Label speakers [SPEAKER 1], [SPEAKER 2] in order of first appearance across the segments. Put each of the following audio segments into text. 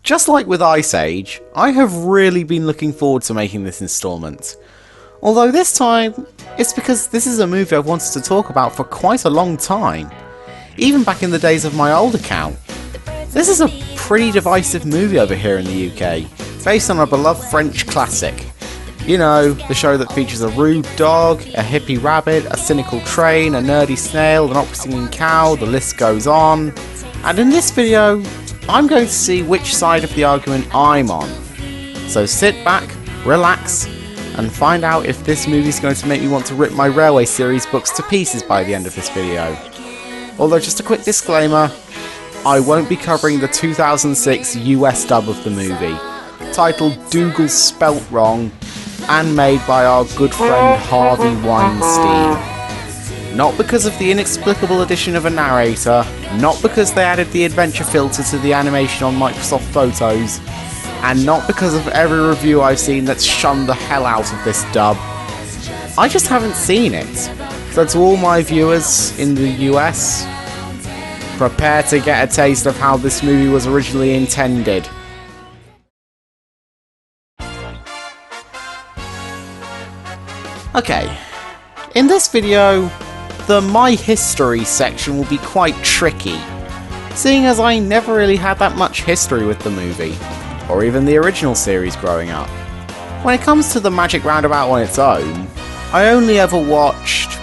[SPEAKER 1] Just like with Ice Age, I have really been looking forward to making this installment. Although this time, it's because this is a movie I've wanted to talk about for quite a long time. Even back in the days of my old account. This is a pretty divisive movie over here in the UK, based on a beloved French classic. You know, the show that features a rude dog, a hippie rabbit, a cynical train, a nerdy snail, an opera-singing cow, the list goes on. And in this video, I'm going to see which side of the argument I'm on. So sit back, relax, and find out if this movie is going to make me want to rip my Railway series books to pieces by the end of this video. Although just a quick disclaimer, I won't be covering the 2006 US dub of the movie, titled Dougal Spelt Wrong, and made by our good friend Harvey Weinstein. Not because of the inexplicable addition of a narrator, not because they added the adventure filter to the animation on Microsoft Photos, and not because of every review I've seen that's shunned the hell out of this dub. I just haven't seen it. So to all my viewers in the US, prepare to get a taste of how this movie was originally intended. Okay, in this video, the My History section will be quite tricky, seeing as I never really had that much history with the movie, or even the original series growing up. When it comes to the Magic Roundabout on its own, I only ever watched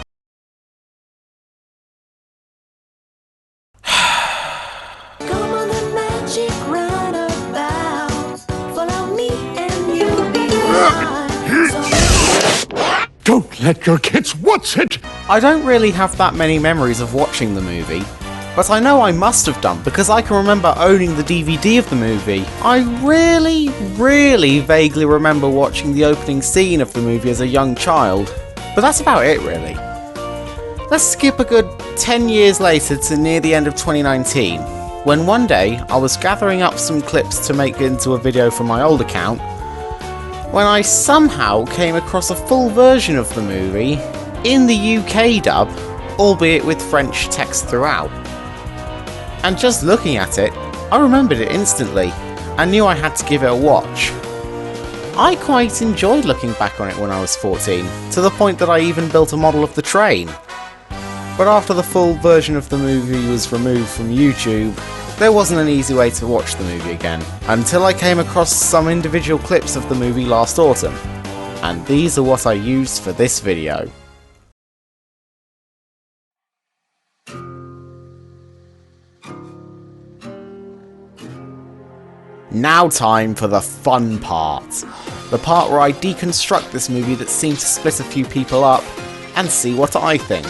[SPEAKER 2] Don't let your kids watch it!
[SPEAKER 1] I don't really have that many memories of watching the movie, but I know I must have done because I can remember owning the DVD of the movie. I really vaguely remember watching the opening scene of the movie as a young child, but that's about it really. Let's skip a good 10 years later to near the end of 2019, when one day I was gathering up some clips to make into a video for my old account, when I somehow came across a full version of the movie in the UK dub, albeit with French text throughout. And just looking at it, I remembered it instantly, and knew I had to give it a watch. I quite enjoyed looking back on it when I was 14, to the point that I even built a model of the train. But after the full version of the movie was removed from YouTube, there wasn't an easy way to watch the movie again, until I came across some individual clips of the movie last autumn, and these are what I used for this video. Now time for the fun part. The part where I deconstruct this movie that seemed to split a few people up, and see what I think.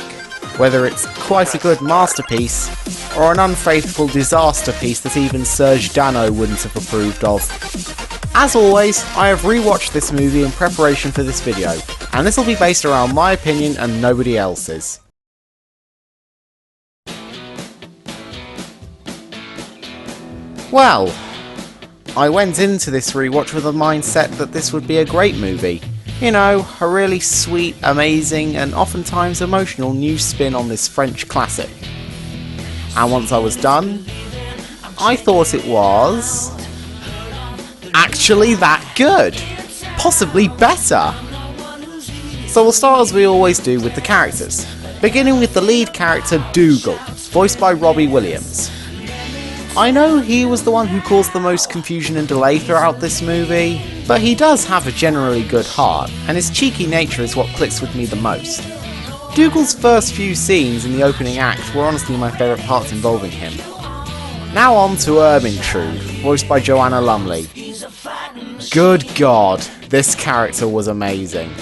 [SPEAKER 1] Whether it's quite a good masterpiece, or an unfaithful disaster piece that even Serge Dano wouldn't have approved of. As always, I have rewatched this movie in preparation for this video, and this will be based around my opinion and nobody else's. Well, I went into this rewatch with a mindset that this would be a great movie. You know, a really sweet, amazing, and oftentimes emotional new spin on this French classic. And once I was done, I thought it was actually that good. Possibly better. So we'll start as we always do with the characters, beginning with the lead character Dougal, voiced by Robbie Williams. I know he was the one who caused the most confusion and delay throughout this movie, but he does have a generally good heart, and his cheeky nature is what clicks with me the most. Dougal's first few scenes in the opening act were honestly my favourite parts involving him. Now on to Ermintrude, voiced by Joanna Lumley. Good God, this character was amazing.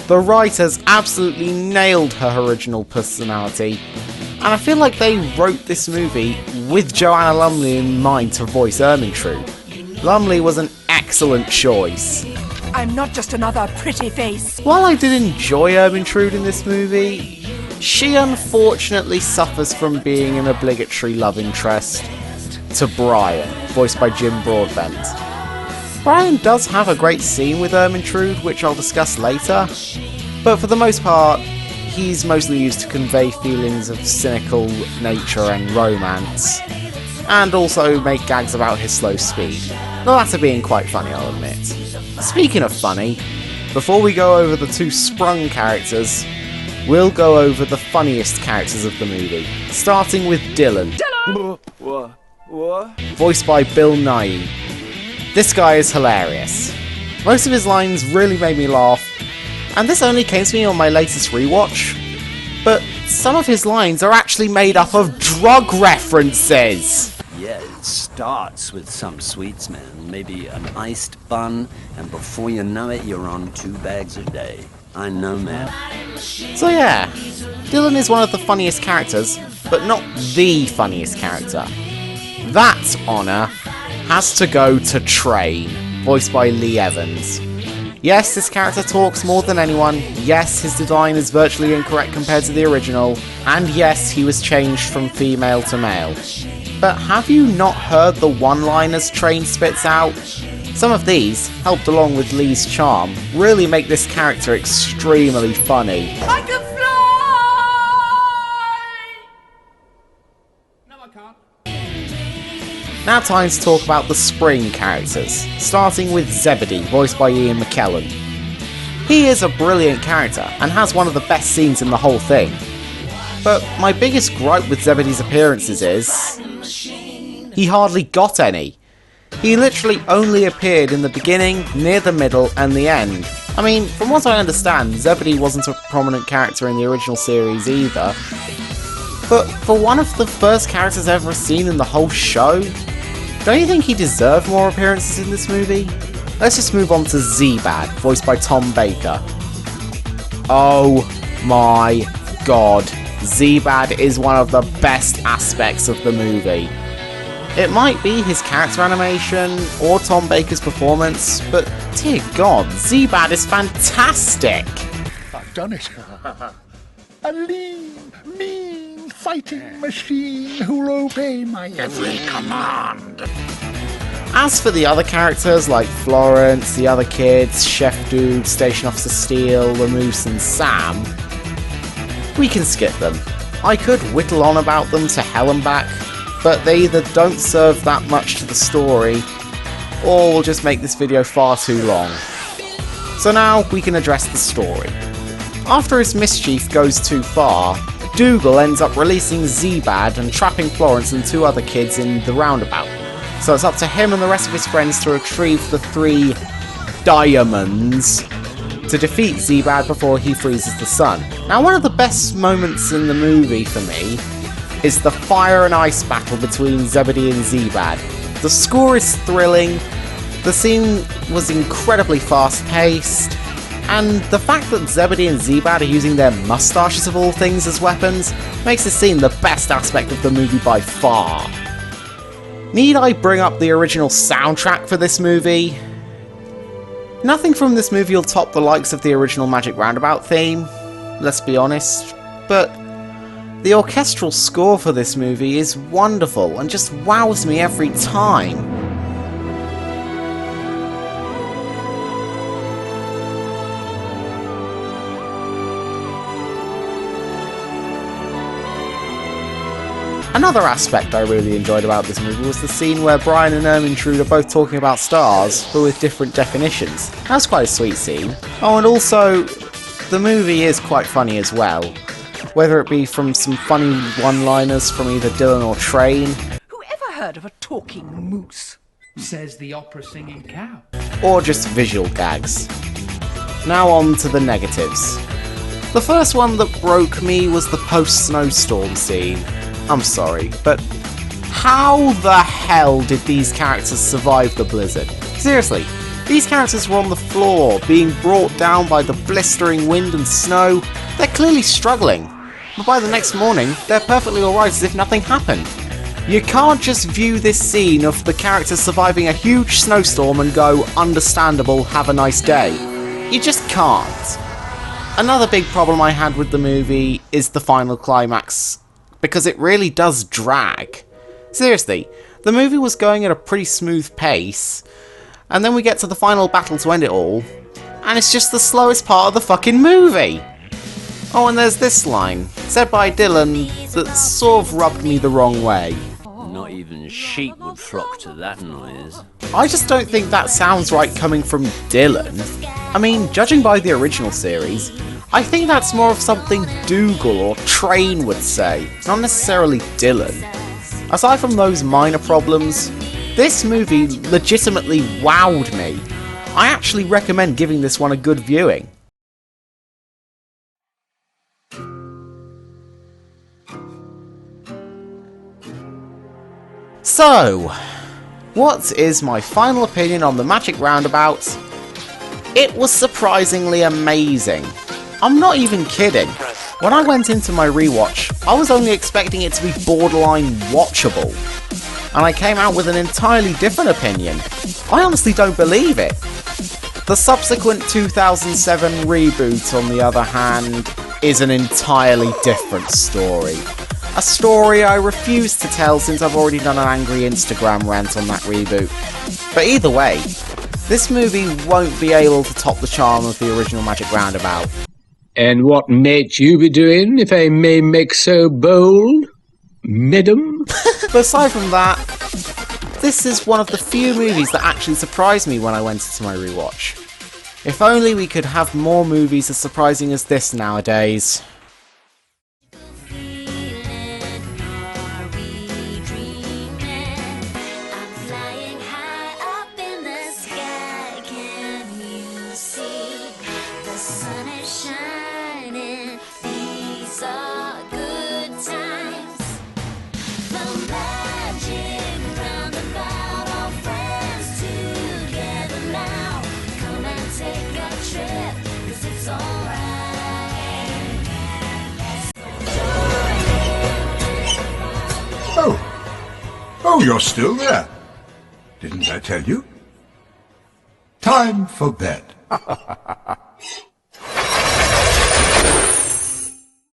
[SPEAKER 1] The writers absolutely nailed her original personality, and I feel like they wrote this movie with Joanna Lumley in mind to voice Ermintrude. Lumley was an excellent choice.
[SPEAKER 3] I'm not just another pretty face.
[SPEAKER 1] While I did enjoy Ermintrude in this movie, she unfortunately suffers from being an obligatory love interest to Brian, voiced by Jim Broadbent. Brian does have a great scene with Ermintrude, which I'll discuss later, but for the most part, he's mostly used to convey feelings of cynical nature and romance. and also make gags about his slow speed. The latter being quite funny, I'll admit. Speaking of funny, before we go over the two Sprung characters, we'll go over the funniest characters of the movie, starting with Dylan. Voiced by Bill Nighy. This guy is hilarious. Most of his lines really made me laugh, and this only came to me on my latest rewatch, but some of his lines are actually made up of drug references.
[SPEAKER 4] Yeah, it starts with some sweets, man. Maybe an iced bun, and before you know it, you're on 2 bags a day. I know, man.
[SPEAKER 1] So yeah, Dylan is one of the funniest characters, but not the funniest character. That honour has to go to Train, voiced by Lee Evans. Yes, this character talks more than anyone, yes, his design is virtually incorrect compared to the original, and yes, he was changed from female to male. But have you not heard the one-liners Train spits out? Some of these, helped along with Lee's charm, really make this character extremely funny.
[SPEAKER 3] I can fly! No, I can't.
[SPEAKER 1] Now time to talk about the Spring characters, starting with Zebedee, voiced by Ian McKellen. He is a brilliant character, and has one of the best scenes in the whole thing. But my biggest gripe with Zebedee's appearances is he hardly got any. He literally only appeared in the beginning, near the middle, and the end. I mean, from what I understand, Zebedee wasn't a prominent character in the original series either. But for one of the first characters ever seen in the whole show, don't you think he deserved more appearances in this movie? Let's just move on to Z-Bad, voiced by Tom Baker. Oh my god, Z-Bad is one of the best aspects of the movie. It might be his character animation or Tom Baker's performance, but dear god, Z-Bad is fantastic!
[SPEAKER 2] I've done it. A lean, mean fighting machine who'll obey my every command.
[SPEAKER 1] As for the other characters like Florence, the other kids, Chef Dude, Station Officer Steele, the Moose and Sam, we can skip them. I could whittle on about them to hell and back, but they either don't serve that much to the story, or will just make this video far too long. So now we can address the story. After his mischief goes too far, Dougal ends up releasing Z-Bad and trapping Florence and 2 other kids in the Roundabout. So it's up to him and the rest of his friends to retrieve the 3 diamonds to defeat Z-Bad before he freezes the sun. Now, one of the best moments in the movie for me is the fire and ice battle between Zebedee and Z-Bad. The score is thrilling, the scene was incredibly fast-paced, and the fact that Zebedee and Z-Bad are using their mustaches of all things as weapons makes this scene the best aspect of the movie by far. Need I bring up the original soundtrack for this movie? Nothing from this movie will top the likes of the original Magic Roundabout theme, let's be honest, but the orchestral score for this movie is wonderful and just wows me every time. Another aspect I really enjoyed about this movie was the scene where Brian and Ermintrude are both talking about stars, but with different definitions. That was quite a sweet scene. Oh, and also, the movie is quite funny as well. Whether it be from some funny one-liners from either Dylan or Train,
[SPEAKER 3] Who ever heard of a talking moose?
[SPEAKER 5] Says the opera singing cow.
[SPEAKER 1] or just visual gags. Now on to the negatives. The first one that broke me was the post-snowstorm scene. I'm sorry, but how the hell did these characters survive the blizzard? Seriously, these characters were on the floor, being brought down by the blistering wind and snow. They're clearly struggling, but by the next morning, they're perfectly alright as if nothing happened. You can't just view this scene of the characters surviving a huge snowstorm and go, understandable, have a nice day. You just can't. Another big problem I had with the movie is the final climax, because it really does drag. Seriously, the movie was going at a pretty smooth pace, and then we get to the final battle to end it all, and it's just the slowest part of the fucking movie. Oh, and there's this line, said by Dylan, that sort of rubbed me the wrong way.
[SPEAKER 4] Not Even sheep would flock to that noise.
[SPEAKER 1] I just don't think that sounds right coming from Dylan. I mean, judging by the original series, I think that's more of something Dougal or Train would say, not necessarily Dylan. Aside from those minor problems, this movie legitimately wowed me. I actually recommend giving this one a good viewing. So, what is my final opinion on the Magic Roundabout? It was surprisingly amazing. I'm not even kidding. When I went into my rewatch, I was only expecting it to be borderline watchable, and I came out with an entirely different opinion. I honestly don't believe it. The subsequent 2007 reboot, on the other hand, is an entirely different story. A story I refuse to tell since I've already done an angry Instagram rant on that reboot. But either way, this movie won't be able to top the charm of the original Magic Roundabout.
[SPEAKER 6] And what might you be doing, if I may make so bold, madam?
[SPEAKER 1] But aside from that, this is one of the few movies that actually surprised me when I went into my rewatch. If only we could have more movies as surprising as this nowadays.
[SPEAKER 2] Oh, you're still there. Didn't I tell you? Time for bed.